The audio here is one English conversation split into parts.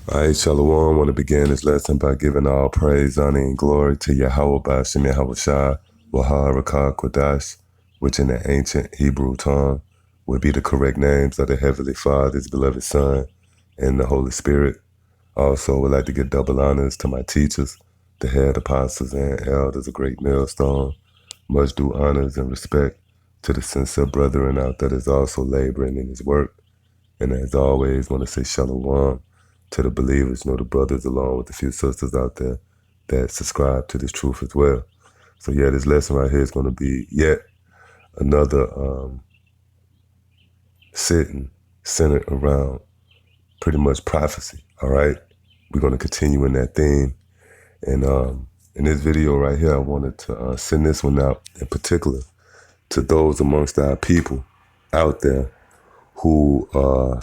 All right, Shalom. I want to begin this lesson by giving all praise, honor, and glory to Yahweh Ba'Shem Yahushua Waharakah Kodash, which in the ancient Hebrew tongue would be the correct names of the Heavenly Father, His beloved Son, and the Holy Spirit. Also, would like to give double honors to my teachers, the head apostles and elders, a great millstone. Much due honors and respect to the sincere brethren out that is also laboring in His work. And as always, want to say shalom to the believers, the brothers along with a few sisters out there that subscribe to this truth as well. So yeah, this lesson right here is going to be yet another sitting centered around pretty much prophecy, all right? We're going to continue in that theme. And in this video right here, I wanted to send this one out in particular to those amongst our people out there who are,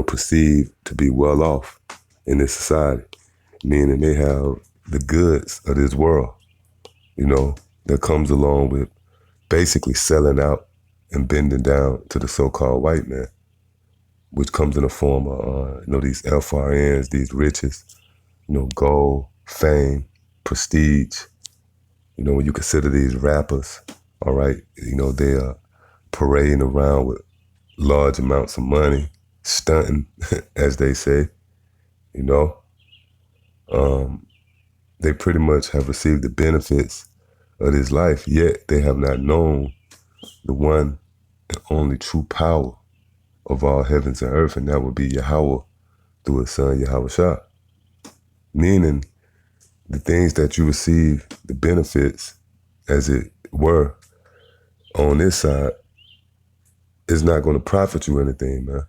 perceived to be well off in this society, meaning they have the goods of this world, that comes along with basically selling out and bending down to the so-called white man, which comes in the form of, these FRNs, these riches, gold, fame, prestige. When you consider these rappers, all right, they are parading around with large amounts of money, stunting, as they say, they pretty much have received the benefits of this life, yet they have not known the one and only true power of all heavens and earth, and that would be Yahweh through His Son, Yahushua. Meaning, the things that you receive, the benefits, as it were, on this side, is not going to profit you anything, man.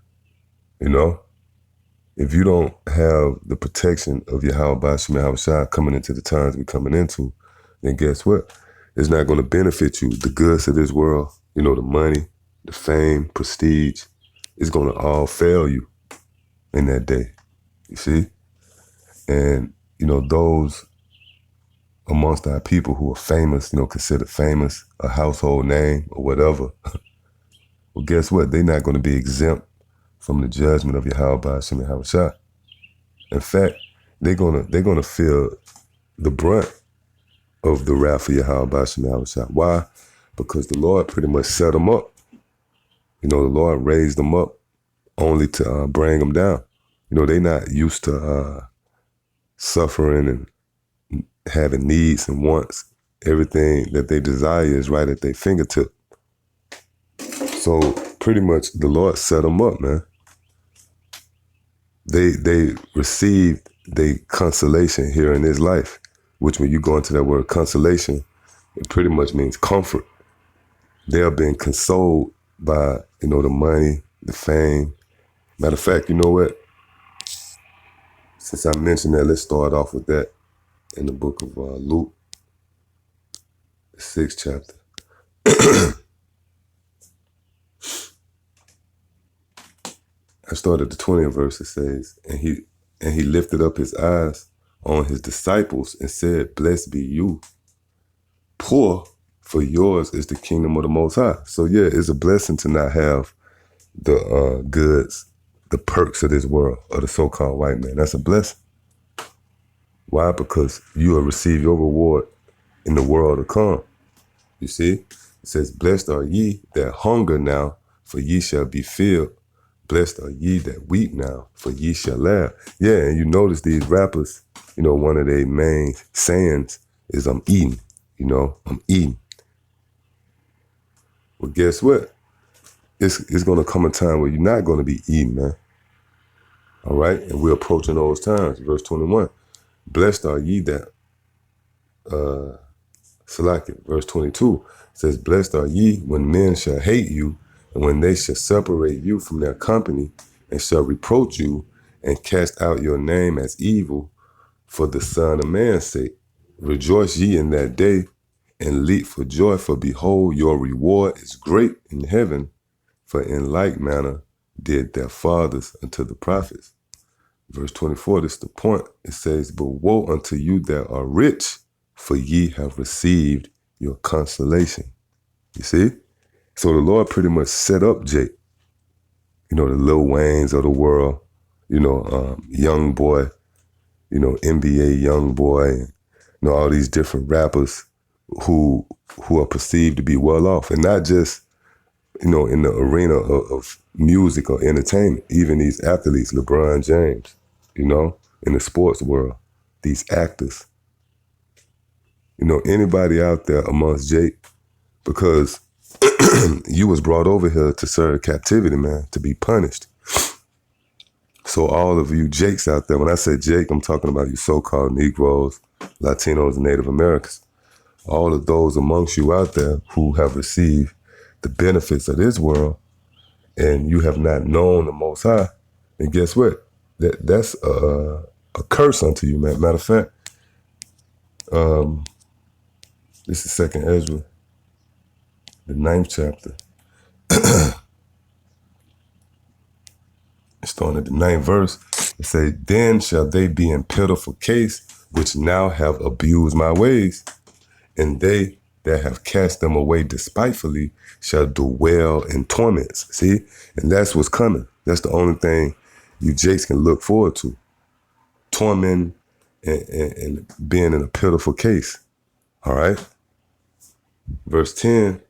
If you don't have the protection of Yahweh Ba'Shem Yahushua coming into the times we're coming into, then guess what? It's not going to benefit you. The goods of this world, the money, the fame, prestige, is going to all fail you in that day. You see? And, those amongst our people who are famous, considered famous, a household name or whatever, well, guess what? They're not going to be exempt from the judgment of Yahweh Ba'Shem Yahushua. In fact, they're gonna feel the brunt of the wrath of Yahweh Ba'Shem Yahushua. Why? Because the Lord pretty much set them up. The Lord raised them up only to bring them down. They're not used to suffering and having needs and wants. Everything that they desire is right at their fingertip. So pretty much the Lord set them up, man. They received the consolation here in this life, which when you go into that word consolation, it pretty much means comfort. They are being consoled by, the money, the fame. Matter of fact, you know what? Since I mentioned that, let's start off with that in the book of Luke, the 6th chapter. I started the 20th verse. It says, and he lifted up his eyes on his disciples and said, "Blessed be you, poor, for yours is the kingdom of the Most High." So yeah, it's a blessing to not have the goods, the perks of this world, of the so-called white man. That's a blessing. Why? Because you will receive your reward in the world to come. You see? It says, "Blessed are ye that hunger now, for ye shall be filled. Blessed are ye that weep now, for ye shall laugh." Yeah, and you notice these rappers, one of their main sayings is, "I'm eating." I'm eating. Well, guess what? It's going to come a time where you're not going to be eating, man. All right? And we're approaching those times. Verse 21. Blessed are ye that, verse 22 says, "Blessed are ye when men shall hate you, and when they shall separate you from their company, and shall reproach you, and cast out your name as evil for the Son of Man's sake. Rejoice ye in that day, and leap for joy, for behold, your reward is great in heaven, for in like manner did their fathers unto the prophets." Verse 24, this is the point. It says, "But woe unto you that are rich, for ye have received your consolation." You see? So the Lord pretty much set up Jake, the Lil Waynes of the world, Young Boy, NBA Young Boy, all these different rappers who are perceived to be well off, and not just in the arena of music or entertainment. Even these athletes, LeBron James, in the sports world, these actors, anybody out there amongst Jake, because you was brought over here to serve captivity, man, to be punished. So all of you Jakes out there, when I say Jake, I'm talking about you so-called Negroes, Latinos, and Native Americans. All of those amongst you out there who have received the benefits of this world, and you have not known the Most High, and guess what? That's a curse unto you, man. Matter of fact, this is 2nd Ezra, the 9th chapter. Starting at the 9th verse, it says, "Then shall they be in pitiful case, which now have abused my ways, and they that have cast them away despitefully shall dwell in torments." See? And that's what's coming. That's the only thing you Jakes can look forward to. Torment and being in a pitiful case. All right? Verse 10,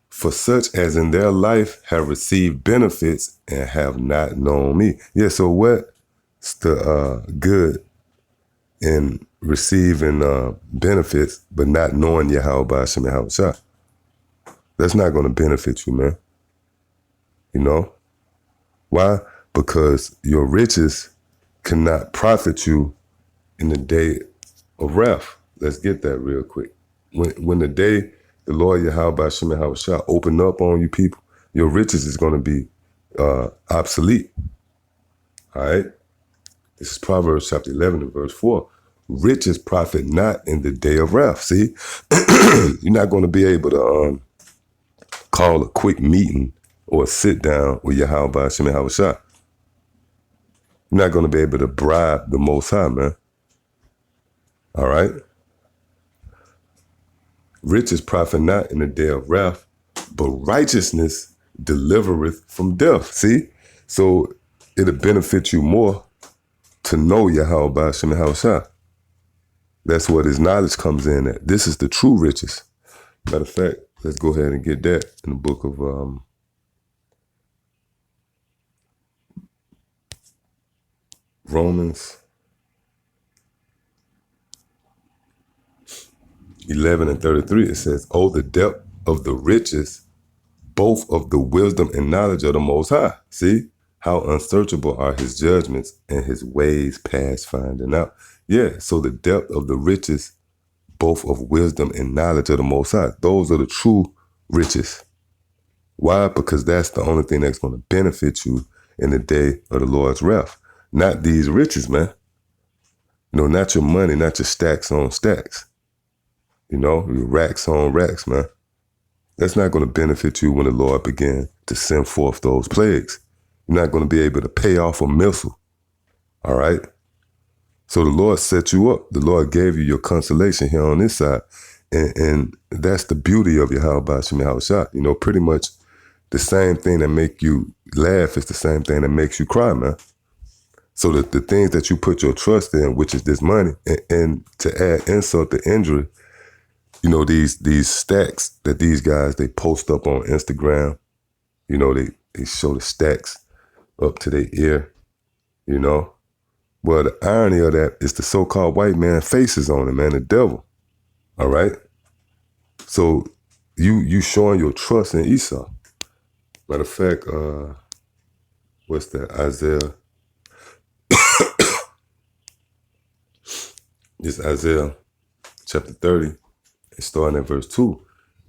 "For such as in their life have received benefits and have not known me." Yeah, so what's the good in receiving benefits but not knowing Yahweh Hashem Yahushua? That's not going to benefit you, man. Why? Because your riches cannot profit you in the day of wrath. Let's get that real quick. When the day the Lord Yahweh Hashem Yahushua open up on you people, your riches is going to be obsolete. All right? This is Proverbs chapter 11 and verse 4. "Riches profit not in the day of wrath." See? You're not going to be able to call a quick meeting or sit down with Yahweh Hashem Yahushua. You're not going to be able to bribe the Most High, man. All right? "Riches profit not in the day of wrath, but righteousness delivereth from death." See? So it'll benefit you more to know Yahweh Hashem Yahushua. That's what his knowledge comes in at. This is the true riches. Matter of fact, let's go ahead and get that in the book of Romans 11 and 33. It says, "Oh, the depth of the riches, both of the wisdom and knowledge of the Most High." See? "How unsearchable are his judgments and his ways past finding out." Yeah, so the depth of the riches, both of wisdom and knowledge of the Most High, those are the true riches. Why? Because that's the only thing that's going to benefit you in the day of the Lord's wrath. Not these riches, man. Not your money, not your stacks on stacks. Your racks on racks, man. That's not going to benefit you when the Lord began to send forth those plagues. You're not going to be able to pay off a missile. All right? So the Lord set you up. The Lord gave you your consolation here on this side. And that's the beauty of Yahweh Hashem Yahushua. Pretty much the same thing that make you laugh is the same thing that makes you cry, man. So that the things that you put your trust in, which is this money, and to add insult to injury, these stacks that these guys, they post up on Instagram, they show the stacks up to their ear, Well, the irony of that is the so-called white man faces on it, man, the devil. All right? So you showing your trust in Esau. Matter of fact, what's that? Isaiah. This Isaiah chapter 30, and starting at verse 2.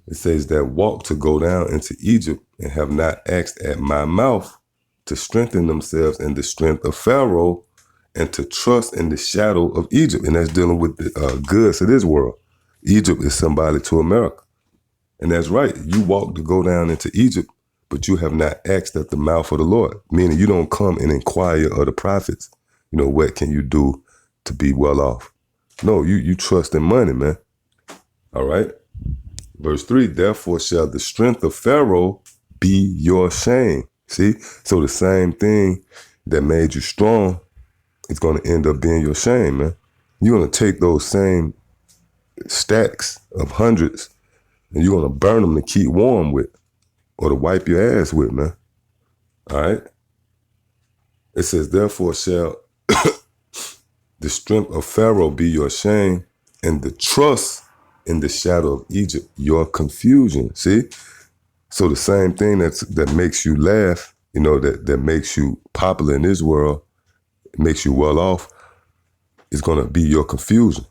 It says that walk to go down into Egypt and have not asked at my mouth to strengthen themselves in the strength of Pharaoh and to trust in the shadow of Egypt. And that's dealing with the goods of this world. Egypt is somebody to America. And that's right. You walk to go down into Egypt, but you have not asked at the mouth of the Lord. Meaning you don't come and inquire of the prophets. What can you do to be well off? No, you trust in money, man. All right. Verse 3, "Therefore shall the strength of Pharaoh be your shame." See? So the same thing that made you strong is going to end up being your shame, man. You're going to take those same stacks of hundreds and you're going to burn them to keep warm with or to wipe your ass with, man. All right? It says, therefore shall the strength of Pharaoh be your shame and the trust in the shadow of Egypt, your confusion. See? So the same thing that makes you laugh, you know, that makes you popular in this world, makes you well off, is going to be your confusion.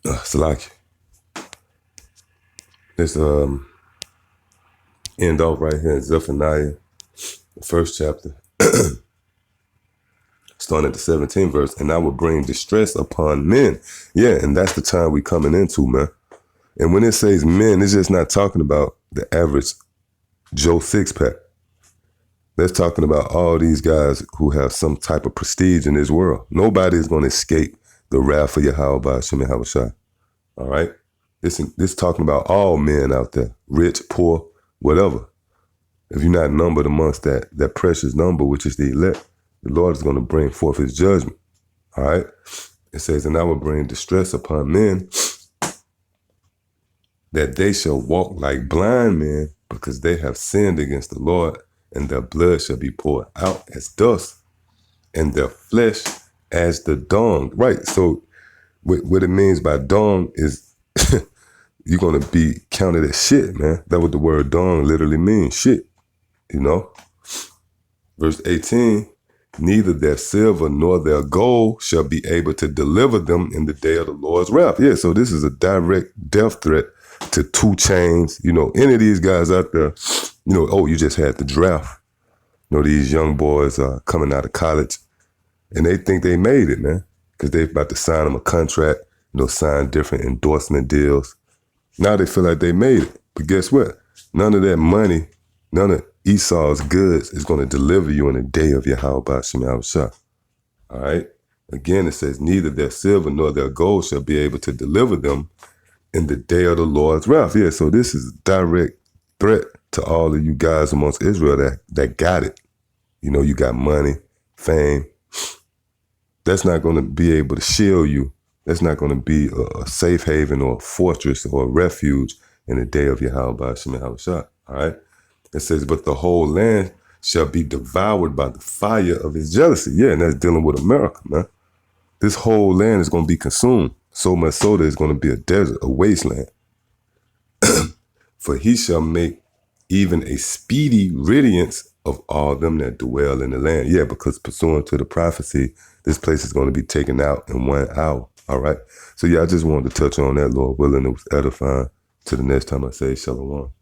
Salaki. Let's end off right here in Zephaniah, the first chapter, starting at the 17th verse, and I will bring distress upon men. Yeah, and that's the time we coming into, man. And when it says men, it's just not talking about the average Joe Six-Pack. That's talking about all these guys who have some type of prestige in this world. Nobody is going to escape the wrath of Yahweh Ba'ashem Yahawashi. All right? This talking about all men out there, rich, poor, whatever. If you're not numbered amongst that precious number, which is the elect, the Lord is going to bring forth his judgment. All right? It says, and I will bring distress upon men, that they shall walk like blind men, because they have sinned against the Lord, and their blood shall be poured out as dust, and their flesh as the dung. Right, so what it means by dung is you're going to be counted as shit, man. That's what the word dung literally means, shit, you know? Verse 18, neither their silver nor their gold shall be able to deliver them in the day of the Lord's wrath. Yeah, so this is a direct death threat to 2 Chainz, you know, any of these guys out there, you know, oh, you just had the draft. You know, these young boys are coming out of college and they think they made it, man, because they're about to sign them a contract, you know, sign different endorsement deals. Now they feel like they made it. But guess what? None of that money, none of Esau's goods is going to deliver you in the day of Yahweh Ba'ashem Yahawashi. All right? Again, it says, neither their silver nor their gold shall be able to deliver them in the day of the Lord's wrath. Yeah, so this is a direct threat to all of you guys amongst Israel that got it. You know, you got money, fame. That's not going to be able to shield you. That's not going to be a safe haven or a fortress or a refuge in the day of Yahweh Ba'ashem Yahawashi. All right? It says, but the whole land shall be devoured by the fire of his jealousy. Yeah, and that's dealing with America, man. This whole land is going to be consumed. So much so that it's going to be a desert, a wasteland. For he shall make even a speedy riddance of all them that dwell in the land. Yeah, because pursuant to the prophecy, this place is going to be taken out in 1 hour. All right. So yeah, I just wanted to touch on that, Lord willing. It was edifying. To the next time I say shalom.